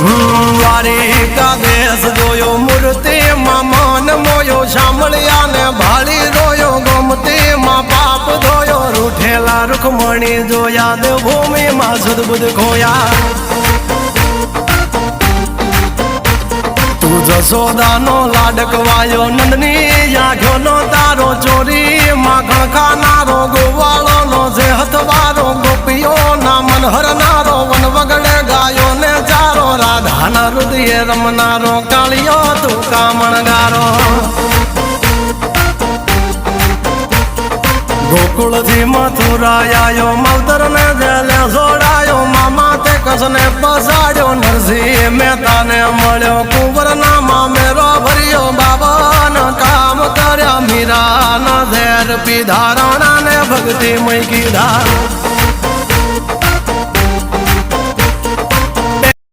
દ્વારિકા દેશ જોયો મૂર્તિમાં મન મોયો સાંભળ્યા ને ભાળી રોયો ગોમતીમાં પાપ ધોયો રૂઠેલા રૂખમણી જોયા દેવભૂમિમાં સદબુદ્ધ ખોયા તું જશોદાનો લાડકવાયો નંદની આંખોનો તારો ચોરી માખણ ખાનારો ગોવાળોનો જે હથવારો ગોપીઓના મન હરનારો વન વગડે ગાયો ને ચારો રાધાના હૃદયે રમનારો કાળિયો તું કામણગારો ગોકુળથી મથુરા આયો માવતર ને જેલે જોડાયો મામા તે કસને પસાડ્યો નરસિંહ મહેતાને મળ્યો કુંવરના મામેરો ભર્યો બાબાના કામ કર્યા મીરાના ઝેર પીધા રાણાને ભક્તિ મય કીધા